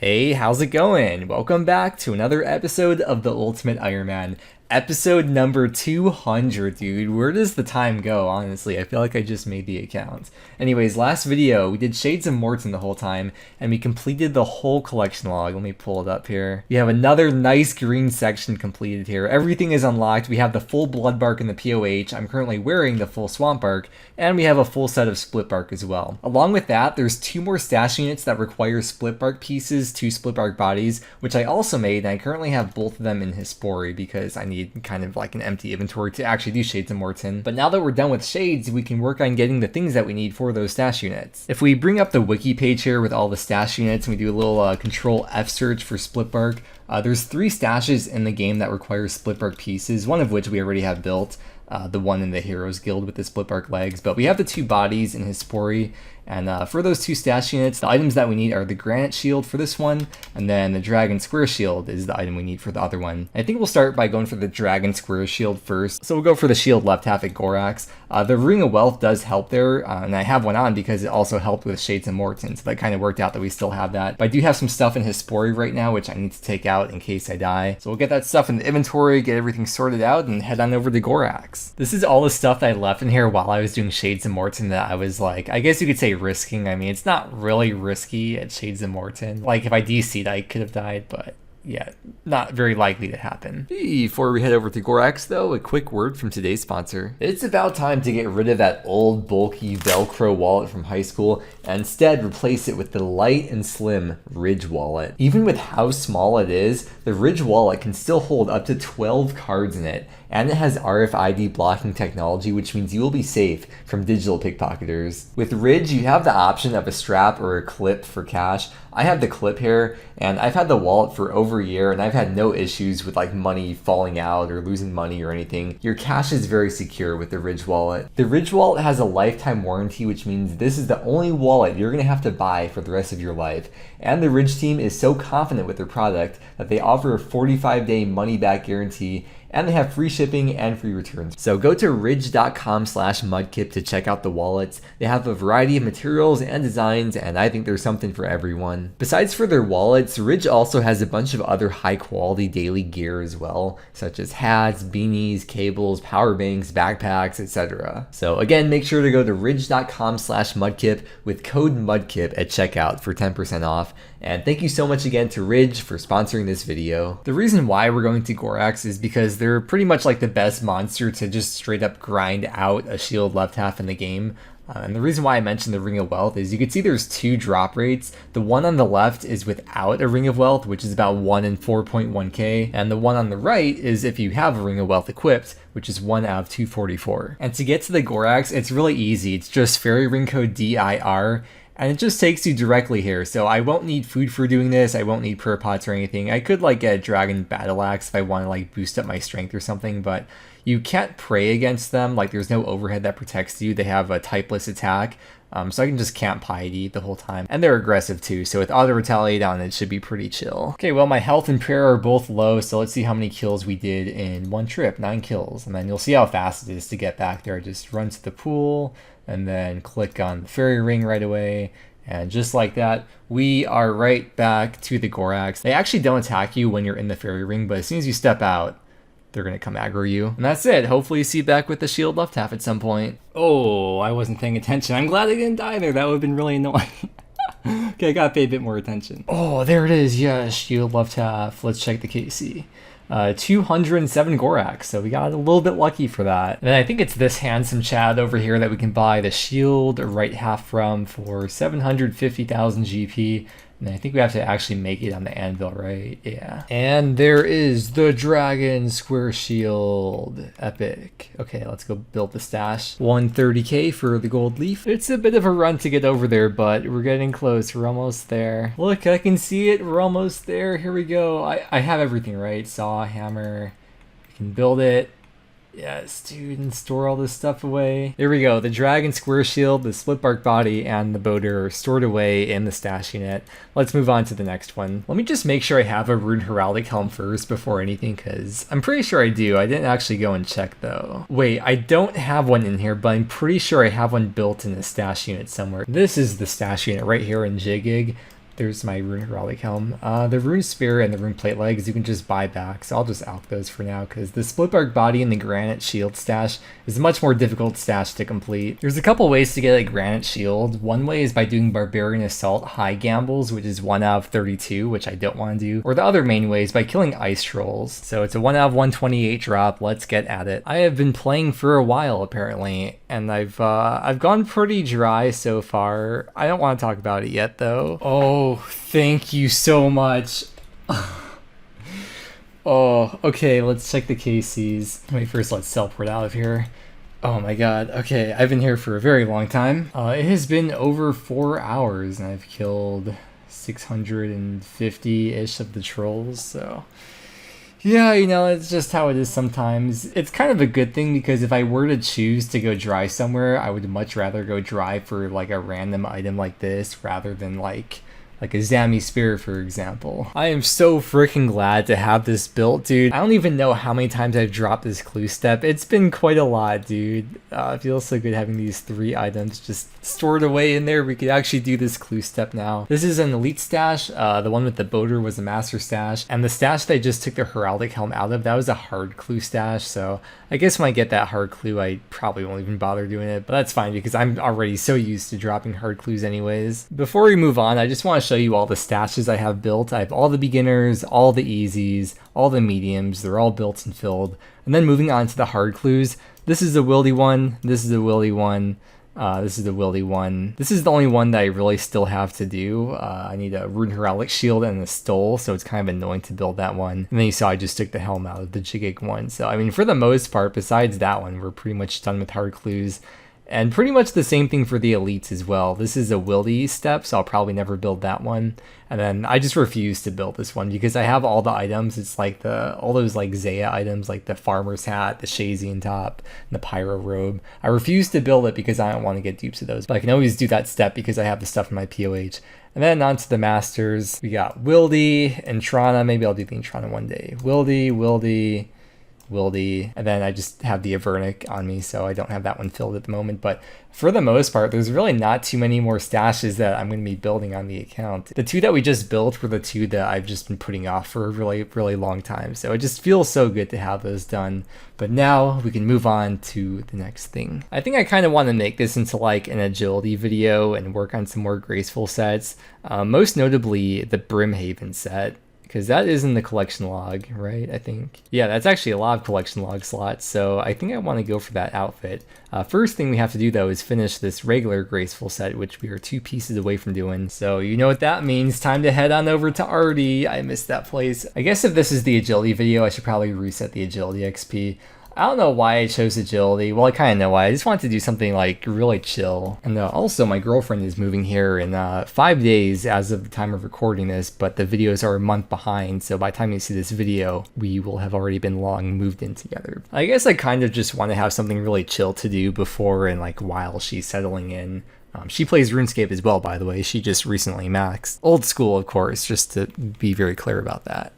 Hey, how's it going? Welcome back to another episode of the Ultimate Ironman. Episode number 200, dude. Where does the time go, honestly? I feel like I just made the account. Anyways, last video, we did Shades of Morton the whole time, and we completed the whole collection log. Let me pull it up here. We have another nice green section completed here. Everything is unlocked. We have the full blood bark and the POH. I'm currently wearing the full swamp bark, and we have a full set of split bark as well. Along with that, there's 2 more stash units that require split bark pieces, 2 split bark bodies, which I also made, and I currently have both of them in Hispori because I need kind of like an empty inventory to actually do Shades of Morton. But now that we're done with Shades, we can work on getting the things that we need for those stash units. If we bring up the wiki page here with all the stash units and we do a little control F search for split bark, there's 3 stashes in the game that require split bark pieces, one of which we already have built. The one in the Heroes Guild with the split bark legs, but we have the 2 bodies in Hispori, and for those 2 stash units, the items that we need are the Granite Shield for this one, and then the Dragon Square Shield is the item we need for the other one. I think we'll start by going for the Dragon Square Shield first, so we'll go for the shield left half at Gorax. The Ring of Wealth does help there, and I have one on because it also helped with Shades of Morton, so that kind of worked out that we still have that. But I do have some stuff in Hispori right now, which I need to take out in case I die. So we'll get that stuff in the inventory, get everything sorted out, and head on over to Gorax. This is all the stuff that I left in here while I was doing Shades of Morton that I was like, I guess you could say risking. I mean, it's not really risky at Shades of Morton. Like, if I DC'd, I could have died, but yeah, not very likely to happen. Before we head over to Gorax, though, a quick word from today's sponsor. It's about time to get rid of that old, bulky Velcro wallet from high school and instead replace it with the light and slim Ridge wallet. Even with how small it is, the Ridge wallet can still hold up to 12 cards in it, and it has RFID blocking technology, which means you will be safe from digital pickpocketers. With Ridge, you have the option of a strap or a clip for cash. I have the clip here, and I've had the wallet for over a year, and I've had no issues with like money falling out or losing money or anything. Your cash is very secure with the Ridge wallet. The Ridge wallet has a lifetime warranty, which means this is the only wallet you're gonna have to buy for the rest of your life. And the Ridge team is so confident with their product that they offer a 45-day money-back guarantee, and they have free shipping and free returns. So go to ridge.com/mudkip to check out the wallets. They have a variety of materials and designs, and I think there's something for everyone. Besides for their wallets, Ridge also has a bunch of other high quality daily gear as well, such as hats, beanies, cables, power banks, backpacks, etc. So again, make sure to go to ridge.com/mudkip with code mudkip at checkout for 10% off. And thank you so much again to Ridge for sponsoring this video. The reason why we're going to Gorax is because they're pretty much like the best monster to just straight up grind out a shield left half in the game. And the reason why I mentioned the Ring of Wealth is you can see there's 2 drop rates. The one on the left is without a Ring of Wealth, which is about 1 in 4.1k. And the one on the right is if you have a Ring of Wealth equipped, which is 1 out of 244. And to get to the Gorax, it's really easy. It's just fairy ring code DIR. And it just takes you directly here, so I won't need food for doing this, I won't need prayer pots or anything. I could like get a dragon battle axe if I want to like boost up my strength or something, but you can't pray against them, like there's no overhead that protects you. They have a typeless attack, so I can just camp piety the whole time. And they're aggressive too, so with auto retaliate on it should be pretty chill. Okay, well my health and prayer are both low, so let's see how many kills we did in one trip, 9 kills. And then you'll see how fast it is to get back there. I just run to the pool, and then click on the fairy ring right away, and just like that, we are right back to the Gorax. They actually don't attack you when you're in the fairy ring, but as soon as you step out, they're gonna come aggro you. And that's it. Hopefully you see you back with the shield left half at some point. Oh, I wasn't paying attention. I'm glad I didn't die there. That would have been really annoying. Okay, I gotta pay a bit more attention. Oh, there it is. Yeah, shield left half. Let's check the KC. 207 Gorax, so we got a little bit lucky for that. And I think it's this handsome Chad over here that we can buy the shield right half from for 750,000 GP. And I think we have to actually make it on the anvil, right? Yeah. And there is the Dragon Square Shield. Epic. Okay, let's go build the stash. 130k for the gold leaf. It's a bit of a run to get over there, but we're getting close. We're almost there. Look, I can see it. We're almost there. Here we go. I have everything, right? Saw, hammer. I can build it. Yes, dude, and store all this stuff away. There we go. The Dragon Square Shield, the Split Bark Body, and the Boater are stored away in the stash unit. Let's move on to the next one. Let me just make sure I have a Rune Heraldic Helm first before anything, because I'm pretty sure I do. I didn't actually go and check, though. Wait, I don't have one in here, but I'm pretty sure I have one built in the stash unit somewhere. This is the stash unit right here in Jigig. There's my Rune Heraldic Helm. The Rune Spear and the Rune Plate Legs you can just buy back, so I'll just out those for now, because the Split Bark Body and the Granite Shield stash is a much more difficult stash to complete. There's a couple ways to get a Granite Shield. One way is by doing Barbarian Assault High Gambles, which is 1 out of 32, which I don't want to do. Or the other main way is by killing Ice Trolls. So it's a 1 out of 128 drop, let's get at it. I have been playing for a while apparently, and I've gone pretty dry so far. I don't want to talk about it yet though. Oh, thank you so much. Oh, okay, let's check the KCs. Wait, first let's teleport out of here. Oh my god, okay, I've been here for a very long time. It has been over 4 hours and I've killed 650-ish of the trolls, so... Yeah, you know, it's just how it is sometimes. It's kind of a good thing, because if I were to choose to go dry somewhere, I would much rather go dry for like a random item like this rather than like a Zami Spear, for example. I am so freaking glad to have this built, dude. I don't even know how many times I've dropped this clue step. It's been quite a lot, dude. It feels so good having these 3 items just stored away in there. We could actually do this clue step now. This is an elite stash. The one with the boater was a master stash, and the stash that I just took the Heraldic Helm out of, that was a hard clue stash, so I guess when I get that hard clue, I probably won't even bother doing it, but that's fine because I'm already so used to dropping hard clues anyways. Before we move on, I just want to show you all the stashes I have built. I have all the beginners, all the easies, all the mediums. They're all built and filled. And then moving on to the hard clues. This is a wildy one. This is a wildy one. This is the wildy one. This is the only one that I really still have to do. I need a Rune Heraldic Shield and a Stole, so it's kind of annoying to build that one. And then you saw I just took the helm out of the Jigig one. So, I mean, for the most part, besides that one, we're pretty much done with hard clues. And pretty much the same thing for the elites as well. This is a wildy step, so I'll probably never build that one. And then I just refuse to build this one because I have all the items. It's like all those like Zaya items, like the farmer's hat, the Shazian top, and the pyro robe. I refuse to build it because I don't want to get dupes of those. But I can always do that step because I have the stuff in my POH. And then on to the masters. We got Wildy and Trana. Maybe I'll do the Trana one day. Wildy, and then I just have the Avernic on me, so I don't have that one filled at the moment. But for the most part, there's really not too many more stashes that I'm going to be building on the account. The 2 that we just built were the 2 that I've just been putting off for a really, really long time, so it just feels so good to have those done. But now we can move on to the next thing. I think I kind of want to make this into like an agility video and work on some more graceful sets, most notably the Brimhaven set. Because that is in the collection log, right? I think. Yeah, that's actually a lot of collection log slots, so I think I want to go for that outfit. First thing we have to do, though, is finish this regular graceful set, which we are 2 pieces away from doing. So you know what that means. Time to head on over to Artie. I missed that place. I guess if this is the agility video, I should probably reset the agility XP. I don't know why I chose agility. Well, I kind of know why. I just wanted to do something like really chill. And also my girlfriend is moving here in 5 days as of the time of recording this, but the videos are a month behind. So by the time you see this video, we will have already been long moved in together. I guess I kind of just want to have something really chill to do before and like while she's settling in. She plays Runescape as well, by the way. She just recently maxed. Old school, of course, just to be very clear about that.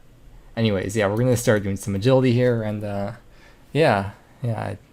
Anyways, yeah, we're going to start doing some agility here, and yeah,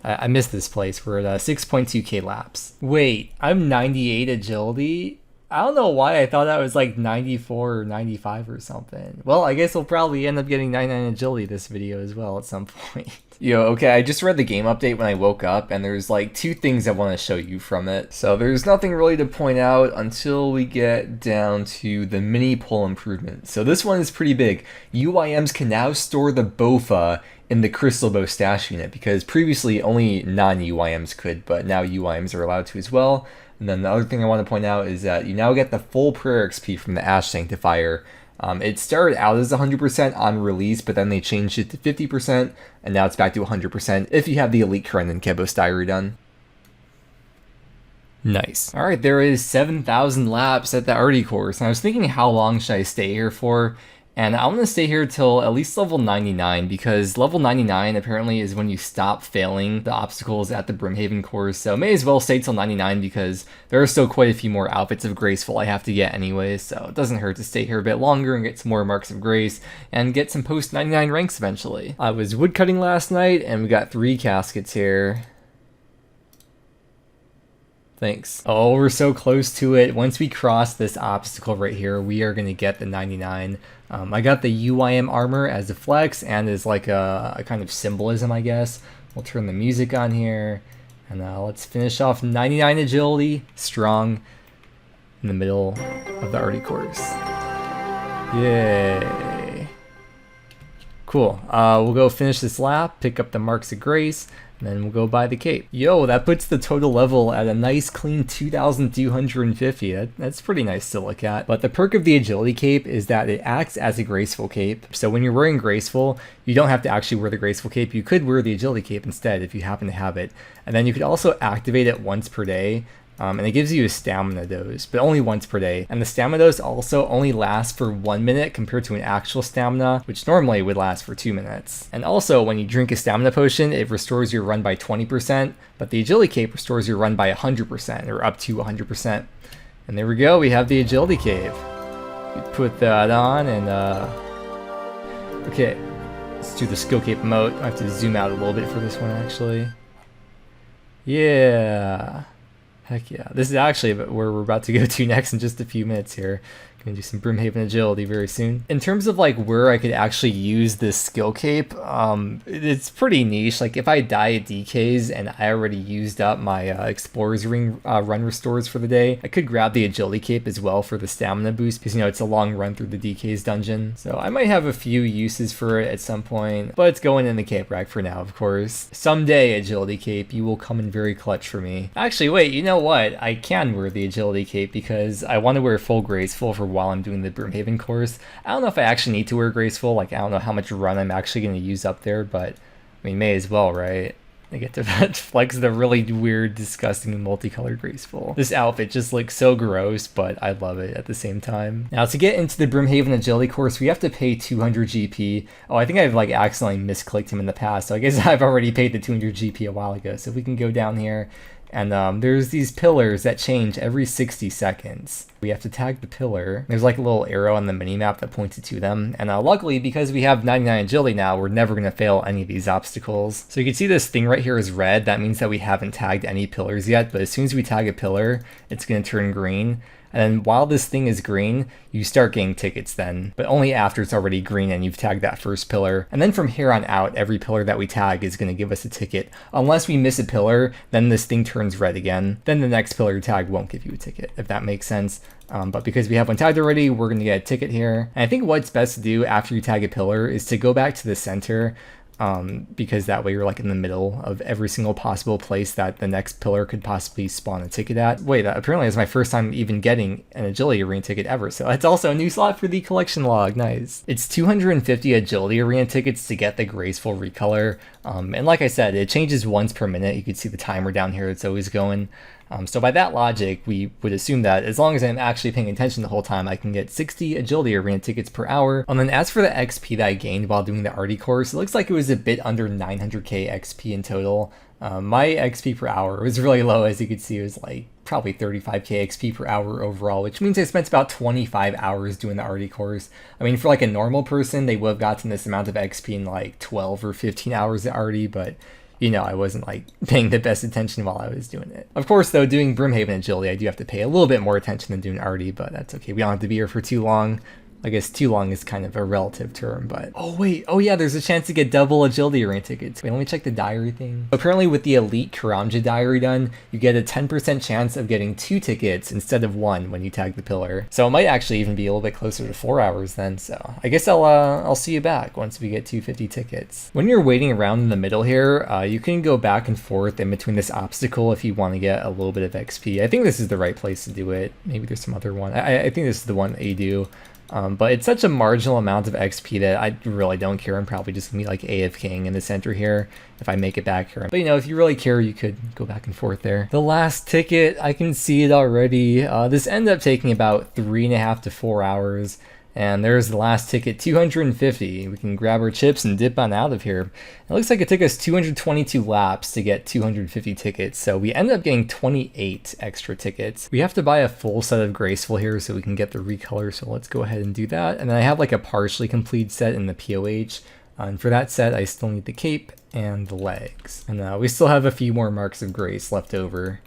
I missed this place. We're at 6.2k laps. Wait, I'm 98 agility? I don't know why I thought I was like 94 or 95 or something. Well, I guess we'll probably end up getting 99 agility this video as well at some point. Yo, okay, I just read the game update when I woke up, and there's like 2 things I want to show you from it. So there's nothing really to point out until we get down to the mini pull improvement. So this one is pretty big. UIMs can now store the BOFA in the Crystal Bow stash unit, because previously only non-UIMs could, but now UIMs are allowed to as well. And then the other thing I want to point out is that you now get the full prayer XP from the Ash Sanctifier. It started out as 100% on release, but then they changed it to 50%, and now it's back to 100% if you have the Elite Karen and Kebos Diary done. Nice. Alright, there is 7,000 laps at the Artie course, and I was thinking how long should I stay here for? And I'm going to stay here till at least level 99, because level 99 apparently is when you stop failing the obstacles at the Brimhaven course. So may as well stay till 99 because there are still quite a few more outfits of Graceful I have to get anyways. So it doesn't hurt to stay here a bit longer and get some more Marks of Grace and get some post 99 ranks eventually. I was woodcutting last night and we got 3 caskets here. Thanks. Oh, we're so close to it. Once we cross this obstacle right here, we are going to get the 99. I got the UIM armor as a flex and as like a kind of symbolism, I guess. We'll turn the music on here. And let's finish off 99 agility, strong, in the middle of the arty course. Yay. Cool. We'll go finish this lap, pick up the marks of grace, and then we'll go buy the cape. Yo, that puts the total level at a nice clean 2,250. That's pretty nice to look at. But the perk of the agility cape is that it acts as a graceful cape. So when you're wearing graceful, you don't have to actually wear the graceful cape. You could wear the agility cape instead if you happen to have it. And then you could also activate it once per day. And it gives you a stamina dose, but only once per day. And the stamina dose also only lasts for 1 minute compared to an actual stamina, which normally would last for 2 minutes. And also, when you drink a stamina potion, it restores your run by 20%, but the agility cape restores your run by 100%, or up to 100%. And there we go, we have the agility cape. You put that on and, okay, let's do the skill cape emote. I have to zoom out a little bit for this one, actually. Yeah. Heck yeah. This is actually where we're about to go to next in just a few minutes here. Gonna do some Broomhaven agility very soon. In terms of like where I could actually use this skill cape, it's pretty niche. Like if I die at DKs and I already used up my Explorer's Ring run restores for the day, I could grab the agility cape as well for the stamina boost because, you know, it's a long run through the DKs dungeon. So I might have a few uses for it at some point, but it's going in the cape rack for now, of course. Someday, agility cape, you will come in very clutch for me. Actually, wait, you know what? I can wear the agility cape because I want to wear full graceful for while I'm doing the Broomhaven course. I don't know if I actually need to wear graceful. Like, I don't know how much run I'm actually going to use up there, but I mean, may as well, right? I get to flex the really weird, disgusting, multicolored graceful. This outfit just looks so gross, but I love it at the same time. Now, to get into the Broomhaven agility course, we have to pay 200 GP. Oh, I think I've like accidentally misclicked him in the past, so I guess I've already paid the 200 GP a while ago. So if we can go down here, and there's these pillars that change every 60 seconds. We have to tag the pillar. There's like a little arrow on the minimap that points it to them. And luckily, because we have 99 agility now, we're never going to fail any of these obstacles. So you can see this thing right here is red. That means that we haven't tagged any pillars yet. But as soon as we tag a pillar, it's going to turn green. And then while this thing is green, you start getting tickets then, but only after it's already green and you've tagged that first pillar. And then from here on out, every pillar that we tag is going to give us a ticket. Unless we miss a pillar, then this thing turns red again. Then the next pillar tag won't give you a ticket, if that makes sense. But because we have one tagged already, we're going to get a ticket here. And I think what's best to do after you tag a pillar is to go back to the center, because that way you're like in the middle of every single possible place that the next pillar could possibly spawn a ticket at. Wait, that apparently is my first time even getting an agility arena ticket ever, so that's also a new slot for the collection log. Nice. It's 250 agility arena tickets to get the graceful recolor, and like I said, it changes once per minute. You can see the timer down here, it's always going. So by that logic, we would assume that as long as I'm actually paying attention the whole time, I can get 60 agility arena tickets per hour. And then as for the XP that I gained while doing the arty course, it looks like it was a bit under 900k XP in total. My XP per hour was really low, as you can see. It was like probably 35k XP per hour overall, which means I spent about 25 hours doing the arty course. I mean, for like a normal person, they would have gotten this amount of XP in like 12 or 15 hours at arty, but you know, I wasn't like paying the best attention while I was doing it. Of course, though, doing Broomhaven agility, I do have to pay a little bit more attention than doing arty, but that's okay. We don't have to be here for too long. I guess too long is kind of a relative term, but... Oh, wait. Oh, yeah, there's a chance to get double agility arena tickets. Wait, let me check the diary thing. Apparently, with the Elite Karamja diary done, you get a 10% chance of getting 2 tickets instead of 1 when you tag the pillar. So it might actually even be a little bit closer to 4 hours then, so... I guess I'll see you back once we get 250 tickets. When you're waiting around in the middle here, you can go back and forth in between this obstacle if you want to get a little bit of XP. I think this is the right place to do it. Maybe there's some other one. I think this is the one that you do. But it's such a marginal amount of XP that I really don't care. I'm probably just gonna be like AFKing in the center here if I make it back here. But you know, if you really care, you could go back and forth there. The last ticket, I can see it already. This ended up taking about 3.5 to 4 hours. And there's the last ticket, 250. We can grab our chips and dip on out of here. It looks like it took us 222 laps to get 250 tickets, so we ended up getting 28 extra tickets. We have to buy a full set of Graceful here so we can get the recolor, so let's go ahead and do that. And then I have like a partially complete set in the POH. And for that set, I still need the cape and the legs. And we still have a few more marks of grace left over.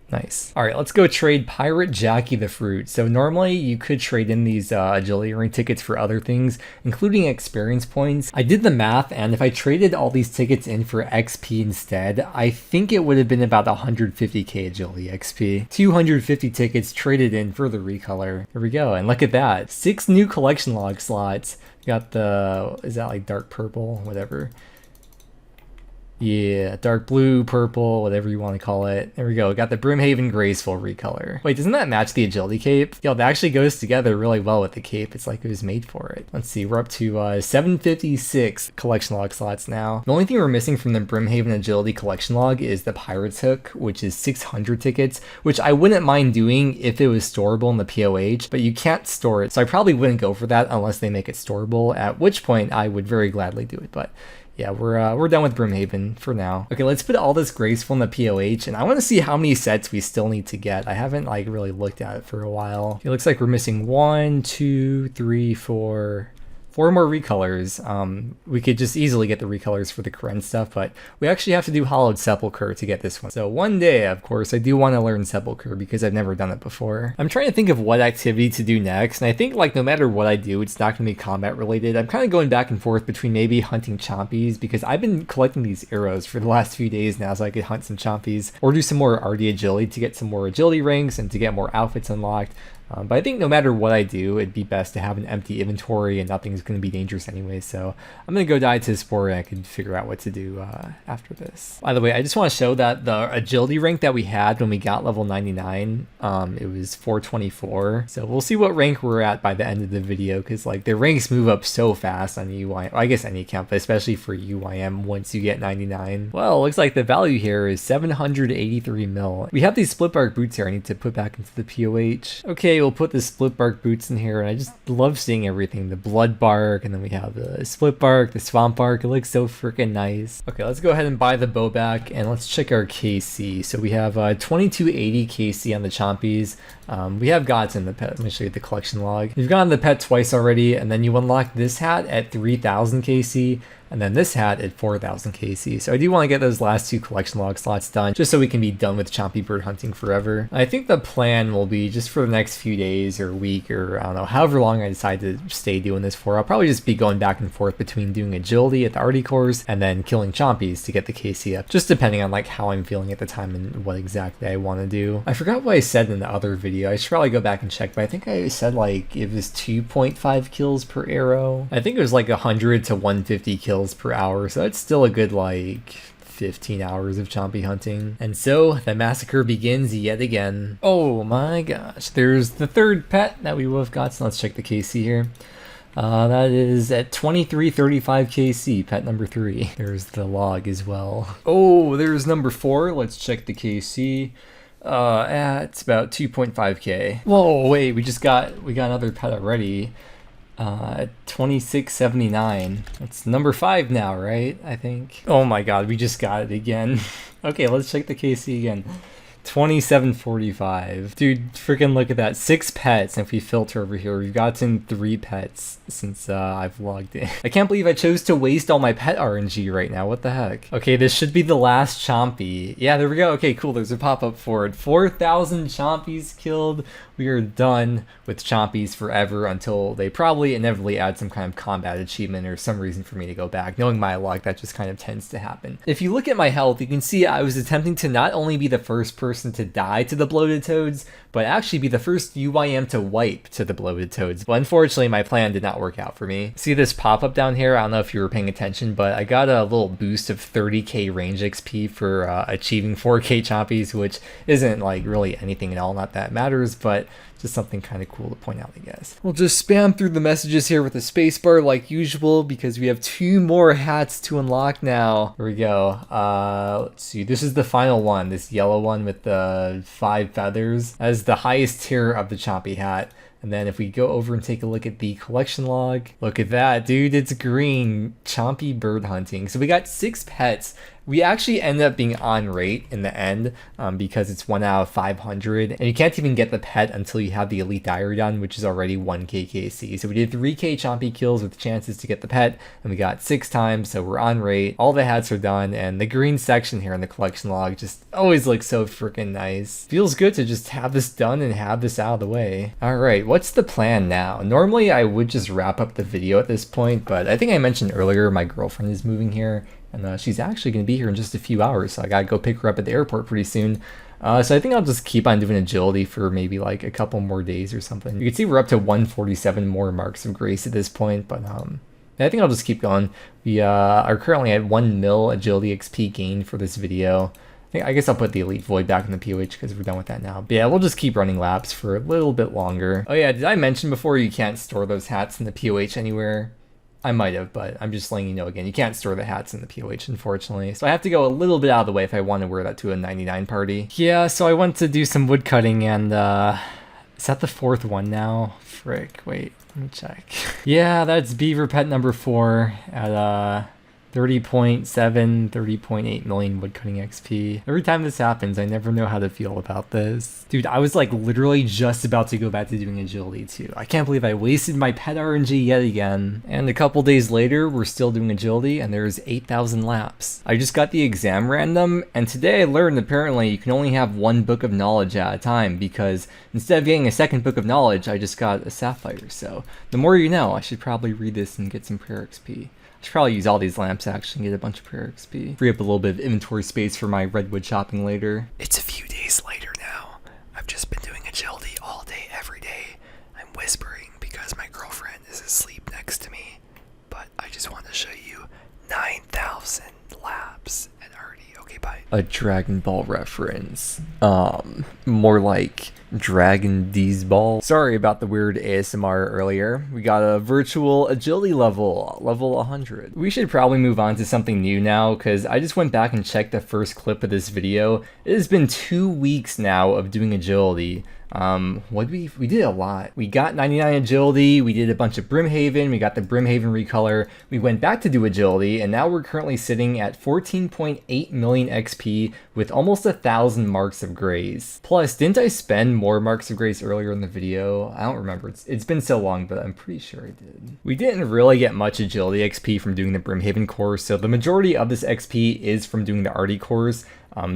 Nice. All right, let's go trade Pirate Jackie the Fruit. So normally you could trade in these agility ring tickets for other things, including experience points. I did the math, and if I traded all these tickets in for XP instead, I think it would have been about 150k agility XP. 250 tickets traded in for the recolor. Here we go, and look at that. 6 new collection log slots. Got the, is that like dark purple? Whatever. Yeah, dark blue, purple, whatever you want to call it. There we go. Got the Brimhaven Graceful recolor. Wait, doesn't that match the agility cape? Yo, that actually goes together really well with the cape. It's like it was made for it. Let's see, we're up to 756 collection log slots now. The only thing we're missing from the Brimhaven agility collection log is the Pirate's Hook, which is 600 tickets, which I wouldn't mind doing if it was storable in the POH, but you can't store it. So I probably wouldn't go for that unless they make it storable, at which point I would very gladly do it. But yeah, we're done with Brimhaven for now. Okay, let's put all this Graceful in the POH, and I want to see how many sets we still need to get. I haven't like really looked at it for a while. It looks like we're missing 1, 2, 3, 4 more recolors. We could just easily get the recolors for the Karen stuff, but we actually have to do Hollowed Sepulchre to get this one. So one day, of course, I do want to learn Sepulchre because I've never done it before. I'm trying to think of what activity to do next, and I think like no matter what I do, it's not going to be combat related. I'm kind of going back and forth between maybe hunting Chompies, because I've been collecting these arrows for the last few days now so I could hunt some Chompies, or do some more RD agility to get some more agility ranks and to get more outfits unlocked. But I think no matter what I do, it'd be best to have an empty inventory and nothing's going to be dangerous anyway. So I'm going to go die to the spore and I can figure out what to do after this. By the way, I just want to show that the agility rank that we had when we got level 99, it was 424. So we'll see what rank we're at by the end of the video, because like the ranks move up so fast on UIM. Well, I guess any account, but especially for UIM once you get 99. Well, it looks like the value here is 783 mil. We have these split bark boots here I need to put back into the POH. Okay, we'll put the split bark boots in here, and I just love seeing everything. The blood bark, and then we have the split bark, the swamp bark. It looks so freaking nice. Okay, let's go ahead and buy the bow back, and let's check our KC. So we have 2280 KC on the Chompies. We have gods in the pet. Let me show you the collection log. You've gotten the pet twice already, and then you unlock this hat at 3000 KC, and then this hat at 4000 KC. So I do want to get those last 2 collection log slots done, just so we can be done with Chompy bird hunting forever. I think the plan will be just for the next few days or week, or I don't know, however long I decide to stay doing this for. I'll probably just be going back and forth between doing agility at the RD course and then killing Chompies to get the KC up, just depending on like how I'm feeling at the time and what exactly I want to do. I forgot what I said in the other video. I should probably go back and check, but I think I said like it was 2.5 kills per arrow. I think it was like 100 to 150 kills per hour, so that's still a good like 15 hours of Chompy hunting. And so the massacre begins yet again. Oh my gosh, there's the third pet that we would have got, so let's check the KC here. That is at 2335 KC, pet number 3. There's the log as well. Oh, there's number 4. Let's check the KC. At about 2.5k. Whoa, wait, we got another pet already. 2679. It's number 5 now, right? I think. Oh my god, we just got it again. Okay, let's check the KC again. 2745. Dude, freaking look at that. 6 pets. And if we filter over here, we've gotten 3 pets since I've logged in. I can't believe I chose to waste all my pet RNG right now. What the heck? Okay, this should be the last Chompy. Yeah, there we go. Okay, cool. There's a pop-up for it. 4,000 Chompies killed. We are done with Chompies forever until they probably inevitably add some kind of combat achievement or some reason for me to go back. Knowing my luck, that just kind of tends to happen. If you look at my health, you can see I was attempting to not only be the first person to die to the bloated toads, but actually be the first UIM to wipe to the bloated toads. But unfortunately, my plan did not work out for me. See this pop-up down here? I don't know if you were paying attention, but I got a little boost of 30k range XP for achieving 4k Chompies, which isn't like really anything at all, not that matters, but just something kind of cool to point out, I guess. We'll just spam through the messages here with the spacebar like usual, because we have 2 more hats to unlock now. Here we go. Let's see. This is the final one, this yellow one with the 5 feathers as the highest tier of the Chompy hat. And then if we go over and take a look at the collection log, look at that, dude, it's green. Chompy bird hunting. So we got 6 pets We actually ended up being on rate in the end because it's 1 out of 500, and you can't even get the pet until you have the elite diary done, which is already 1k KC. So we did 3k Chompy kills with chances to get the pet, and we got 6 times, so we're on rate. All the hats are done, and the green section here in the collection log just always looks so freaking nice. Feels good to just have this done and have this out of the way. Alright, what's the plan now? Normally I would just wrap up the video at this point, but I think I mentioned earlier my girlfriend is moving here, and she's actually going to be here in just a few hours, so I gotta go pick her up at the airport pretty soon. So I think I'll just keep on doing agility for maybe like a couple more days or something. You can see we're up to 147 more marks of grace at this point, but I think I'll just keep going. We are currently at 1 mil agility XP gain for this video. I guess I'll put the elite void back in the POH because we're done with that now. But yeah, we'll just keep running laps for a little bit longer. Oh yeah, did I mention before you can't store those hats in the POH anywhere? I might have, but I'm just letting you know again, you can't store the hats in the POH, unfortunately. So I have to go a little bit out of the way if I want to wear that to a 99 party. Yeah, so I went to do some wood cutting, and is that the 4th one now? Frick, wait, let me check. Yeah, that's beaver pet number 4 at 30.7, 30.8 million woodcutting XP. Every time this happens, I never know how to feel about this. Dude, I was like literally just about to go back to doing agility too. I can't believe I wasted my pet RNG yet again. And a couple days later, we're still doing agility and there's 8,000 laps. I just got the exam random, and today I learned apparently you can only have 1 book of knowledge at a time, because instead of getting a 2nd book of knowledge, I just got a sapphire. So the more you know, I should probably read this and get some prayer XP. I should probably use all these lamps actually and get a bunch of prayer XP. Free up a little bit of inventory space for my redwood shopping later. It's a few days later now. I've just been doing agility all day, every day. I'm whispering because my girlfriend is asleep next to me. But I just want to show you 9,000 laps at Artie. Okay, bye. A Dragon Ball reference. More like Dragon D's Ball. Sorry about the weird ASMR earlier. We got a virtual agility level 100. We should probably move on to something new now, because I just went back and checked the first clip of this video. It has been 2 weeks now of doing agility. We did a lot. We got 99 agility, we did a bunch of Brimhaven, we got the Brimhaven recolor, we went back to do agility, and now we're currently sitting at 14.8 million XP with almost 1,000 marks of grace. Plus, didn't I spend more marks of grace earlier in the video? I don't remember. It's been so long, but I'm pretty sure I did. We didn't really get much agility XP from doing the Brimhaven course, so the majority of this XP is from doing the Artie course.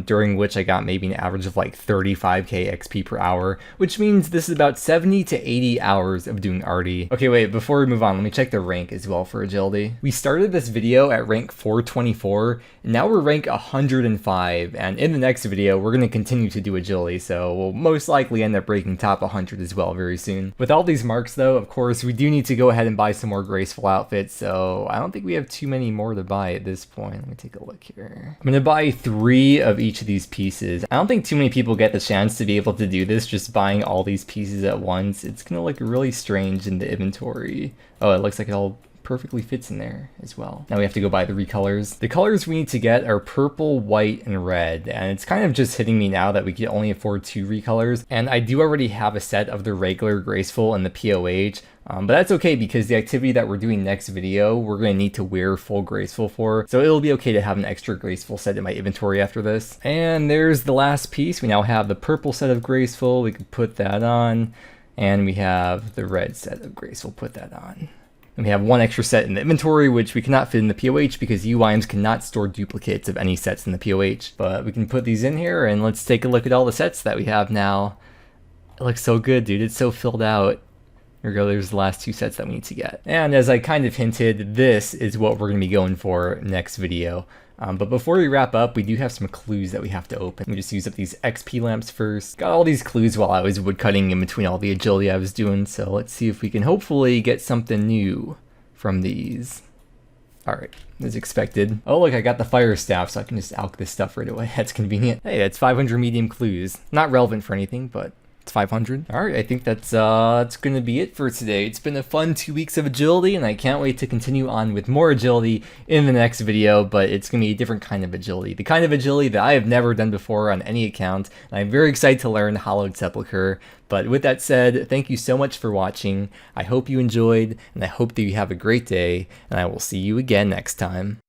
During which I got maybe an average of like 35k XP per hour, which means this is about 70 to 80 hours of doing Artie. Okay, wait, before we move on, let me check the rank as well for agility. We started this video at rank 424, and now we're rank 105, and in the next video, we're going to continue to do agility, so we'll most likely end up breaking top 100 as well very soon. With all these marks though, of course, we do need to go ahead and buy some more graceful outfits, so I don't think we have too many more to buy at this point. Let me take a look here. I'm going to buy 3 of each of these pieces. I don't think too many people get the chance to be able to do this, just buying all these pieces at once. It's gonna look really strange in the inventory. Oh, it looks like it all perfectly fits in there as well. Now we have to go buy the recolors. The colors we need to get are purple, white, and red, and it's kind of just hitting me now that we can only afford 2 recolors, and I do already have a set of the regular graceful and the POH, but that's okay because the activity that we're doing next video, we're going to need to wear full graceful for, so it'll be okay to have an extra graceful set in my inventory after this. And there's the last piece. We now have the purple set of graceful, we can put that on, and we have the red set of graceful, put that on. And we have 1 extra set in the inventory, which we cannot fit in the POH because UIMs cannot store duplicates of any sets in the POH. But we can put these in here, and let's take a look at all the sets that we have now. It looks so good, dude. It's so filled out. Here we go, there's the last 2 sets that we need to get. And as I kind of hinted, this is what we're going to be going for next video. But before we wrap up, we do have some clues that we have to open. We just use up these XP lamps first. Got all these clues while I was woodcutting in between all the agility I was doing, so let's see if we can hopefully get something new from these. Alright, as expected. Oh look, I got the fire staff, so I can just alch this stuff right away. That's convenient. Hey, that's 500 medium clues. Not relevant for anything, but it's 500. Alright, I think that's gonna be it for today. It's been a fun 2 weeks of agility, and I can't wait to continue on with more agility in the next video, but it's gonna be a different kind of agility. The kind of agility that I have never done before on any account, and I'm very excited to learn Hallowed Sepulchre. But with that said, thank you so much for watching. I hope you enjoyed, and I hope that you have a great day, and I will see you again next time.